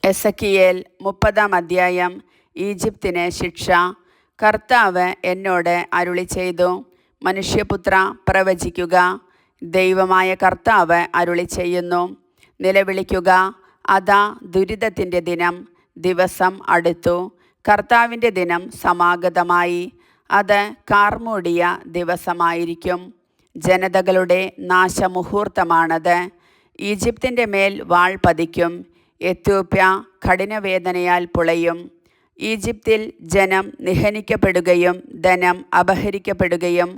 Ezekiel 30 അധ്യായം. ഈജിപ്തിന് ശിക്ഷ. കർത്താവ് എന്നോട് അരുളിച്ചെയ്തു, മനുഷ്യപുത്ര, പ്രവചിക്കുക. ദൈവമായ കർത്താവ് അരുളിച്ചെയ്യുന്നു, നിലവിളിക്കുക. അതാ ദുരിതത്തിൻ്റെ ദിനം, ദിവസം അടുത്തു. കർത്താവിൻ്റെ ദിനം സമാഗതമായി. അത് കാർമൂടിയ ദിവസമായിരിക്കും. ജനതകളുടെ നാശമുഹൂർത്തമാണത്. ഈജിപ്തിൻ്റെ മേൽ വാൾ പതിക്കും. എത്യോപ്യ കഠിനവേദനയാൽ പുളയും. ഈജിപ്തിൽ ജനം നിഹനിക്കപ്പെടുകയും ധനം അപഹരിക്കപ്പെടുകയും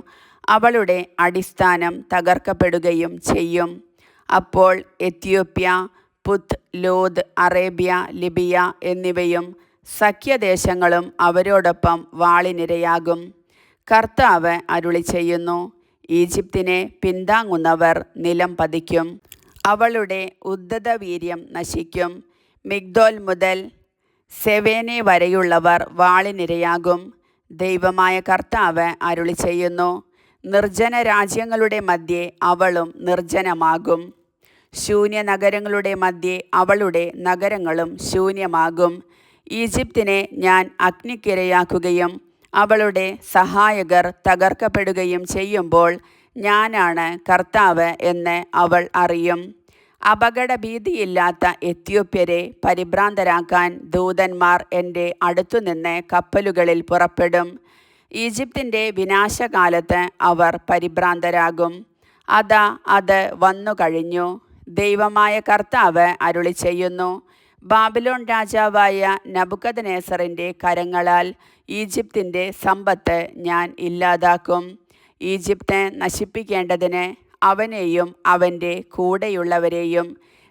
അവളുടെ അടിസ്ഥാനം തകർക്കപ്പെടുകയും ചെയ്യും. അപ്പോൾ എത്യോപ്യ, പുത്ത്, ലോദ്, അറേബ്യ, ലിബിയ എന്നിവയും സഖ്യദേശങ്ങളും അവരോടൊപ്പം വാളിനിരയാകും. കർത്താവ് അരുളിച്ചെയ്യുന്നു, ഈജിപ്തിനെ പിന്താങ്ങുന്നവർ നിലം പതിക്കും. അവളുടെ ഉദ്ധതവീര്യം നശിക്കും. മിഗ്ദോൽ മുതൽ സെവേനെ വരെയുള്ളവർ വാളിനിരയാകും. ദൈവമായ കർത്താവ് അരുളിച്ചെയ്യുന്നു, നിർജ്ജന രാജ്യങ്ങളുടെ മധ്യേ അവളും നിർജ്ജനമാകും. ശൂന്യ നഗരങ്ങളുടെ മധ്യേ അവളുടെ നഗരങ്ങളും ശൂന്യമാകും. ഈജിപ്തിനെ ഞാൻ അഗ്നിക്കിരയാക്കുകയും അവളുടെ സഹായകർ തകർക്കപ്പെടുകയും ചെയ്യുമ്പോൾ ഞാനാണ് കർത്താവ് എന്ന് അവൾ അറിയും. അപകടഭീതിയില്ലാത്ത എത്യോപ്യരെ പരിഭ്രാന്തരാക്കാൻ ദൂതന്മാർ എൻ്റെ അടുത്തുനിന്ന് കപ്പലുകളിൽ പുറപ്പെടും. ഈജിപ്തിൻ്റെ വിനാശകാലത്ത് അവർ പരിഭ്രാന്തരാകും. അതാ അത് വന്നു കഴിഞ്ഞു. ദൈവമായ കർത്താവ് അരുളിച്ചെയ്യുന്നു, ബാബിലോൺ രാജാവായ നബൂഖദ്നേസറിൻ്റെ കരങ്ങളാൽ ഈജിപ്തിൻ്റെ സമ്പത്ത് ഞാൻ ഇല്ലാതാക്കും. ഈജിപ്ത് നശിപ്പിക്കേണ്ടതിന് അവനെയും അവൻ്റെ കൂടെയുള്ളവരെയും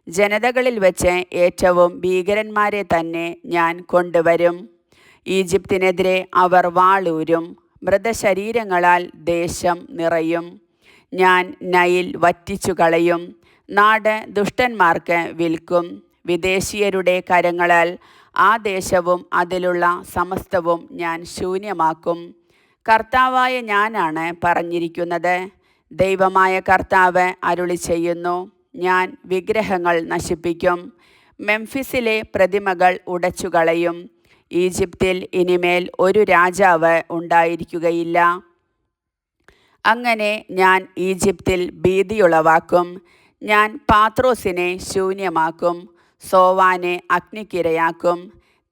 ജനതകളിൽ വെച്ച് ഏറ്റവും ഭീകരന്മാരെ തന്നെ ഞാൻ കൊണ്ടുവരും. ഈജിപ്തിനെതിരെ അവർ വാളൂരും. മൃതശരീരങ്ങളാൽ ദേശം നിറയും. ഞാൻ നൈൽ വറ്റിച്ചു കളയും. നാട് ദുഷ്ടന്മാർക്ക് വിൽക്കും. വിദേശീയരുടെ കരങ്ങളാൽ ആ ദേശവും അതിലുള്ള സമസ്തവും ഞാൻ ശൂന്യമാക്കും. കർത്താവായ ഞാനാണ് പറഞ്ഞിരിക്കുന്നത്. ദൈവമായ കർത്താവ് അരുളിച്ചെയ്യുന്നു, ഞാൻ വിഗ്രഹങ്ങൾ നശിപ്പിക്കും. മെംഫിസിലെ പ്രതിമകൾ ഉടച്ചുകളയും. ഈജിപ്തിൽ ഇനിമേൽ ഒരു രാജാവ് ഉണ്ടായിരിക്കുകയില്ല. അങ്ങനെ ഞാൻ ഈജിപ്തിൽ ഭീതിയുളവാക്കും. ഞാൻ പാത്രോസിനെ ശൂന്യമാക്കും. സോവാനെ അഗ്നിക്കിരയാക്കും.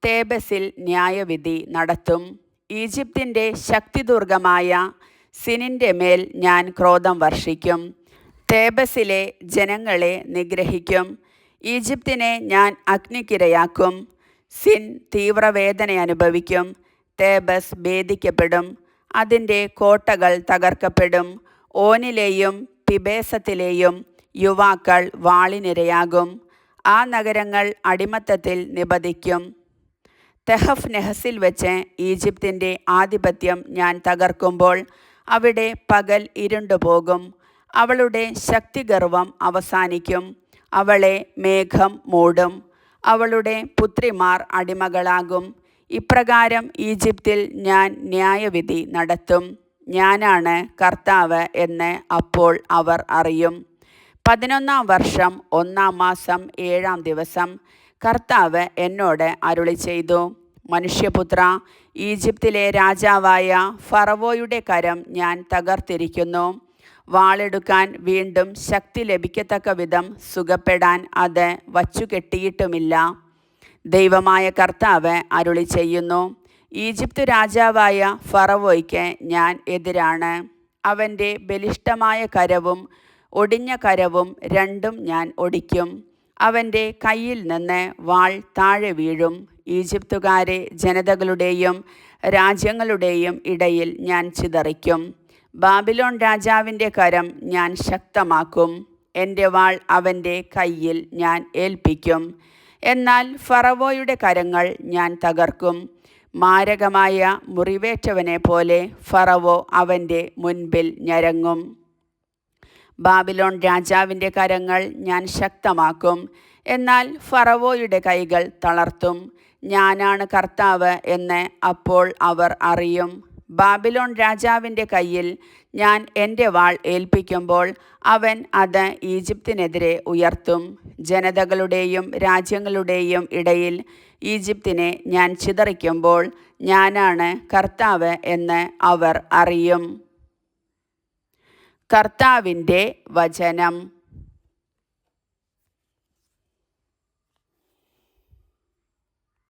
തേബസിൽ ന്യായവിധി നടത്തും. ഈജിപ്തിൻ്റെ ശക്തിദുർഗമായ സിനിൻ്റെ മേൽ ഞാൻ ക്രോധം വർഷിക്കും. തേബസിലെ ജനങ്ങളെ നിഗ്രഹിക്കും. ഈജിപ്തിനെ ഞാൻ അഗ്നിക്കിരയാക്കും. സിൻ തീവ്രവേദന അനുഭവിക്കും. തേബസ് ഭേദിക്കപ്പെടും. അതിൻ്റെ കോട്ടകൾ തകർക്കപ്പെടും. ഓനിലെയും പിബേസത്തിലെയും യുവാക്കൾ വാളിനിരയാകും. ആ നഗരങ്ങൾ അടിമത്തത്തിൽ നിബദിക്കും. തെഹഫ് നെഹസിൽ വെച്ച് ഈജിപ്തിൻ്റെ ആധിപത്യം ഞാൻ തകർക്കുമ്പോൾ അവിടെ പകൽ ഇരുണ്ടുപോകും. അവളുടെ ശക്തിഗർവം അവസാനിക്കും. അവളെ മേഘം മൂടും. അവളുടെ പുത്രിമാർ അടിമകളാകും. ഇപ്രകാരം ഈജിപ്തിൽ ഞാൻ ന്യായവിധി നടത്തും. ഞാനാണ് കർത്താവ് എന്ന് അപ്പോൾ അവർ അറിയും. 11-ാം വർഷം 1-ാം മാസം 7-ാം ദിവസം കർത്താവ് എന്നോട് അരുളിച്ചെയ്തു, മനുഷ്യപുത്ര, ഈജിപ്തിലെ രാജാവായ ഫറവോയുടെ കരം ഞാൻ തകർത്തിരിക്കുന്നു. വാളെടുക്കാൻ വീണ്ടും ശക്തി ലഭിക്കത്തക്ക വിധം സുഖപ്പെടാൻ അത് വച്ചുകെട്ടിയിട്ടുമില്ല. ദൈവമായ കർത്താവ് അരുളിച്ചെയ്യുന്നു, ഈജിപ്ത് രാജാവായ ഫറവോയ്ക്ക് ഞാൻ എതിരാണ്. അവൻ്റെ ബലിഷ്ഠമായ കരവും ഒടിഞ്ഞ കരവും രണ്ടും ഞാൻ ഒടിക്കും. അവൻ്റെ കയ്യിൽ നിന്ന് വാൾ താഴെ വീഴും. ഈജിപ്തുകാരെ ജനതകളുടെയും രാജ്യങ്ങളുടെയും ഇടയിൽ ഞാൻ ചിതറിക്കും. ബാബിലോൺ രാജാവിൻ്റെ കരം ഞാൻ ശക്തമാക്കും. എൻ്റെ വാൾ അവൻ്റെ കയ്യിൽ ഞാൻ ഏൽപ്പിക്കും. എന്നാൽ ഫറവോയുടെ കരങ്ങൾ ഞാൻ തകർക്കും. മാരകമായ മുറിവേറ്റവനെ പോലെ ഫറവോ അവൻ്റെ മുൻപിൽ ഞരങ്ങും. ബാബിലോൺ രാജാവിൻ്റെ കരങ്ങൾ ഞാൻ ശക്തമാക്കും. എന്നാൽ ഫറവോയുടെ കൈകൾ തളർത്തും. ഞാനാണ് കർത്താവ് എന്ന് അപ്പോൾ അവർ അറിയും. ബാബിലോൺ രാജാവിൻ്റെ കയ്യിൽ ഞാൻ എൻ്റെ വാൾ ഏൽപ്പിക്കുമ്പോൾ അവൻ അത് ഈജിപ്തിനെതിരെ ഉയർത്തും. ജനതകളുടെയും രാജ്യങ്ങളുടെയും ഇടയിൽ ഈജിപ്തിനെ ഞാൻ ചിതറിക്കുമ്പോൾ ഞാനാണ് കർത്താവ് എന്ന് അവർ അറിയും. കർത്താവിൻ്റെ വചനം.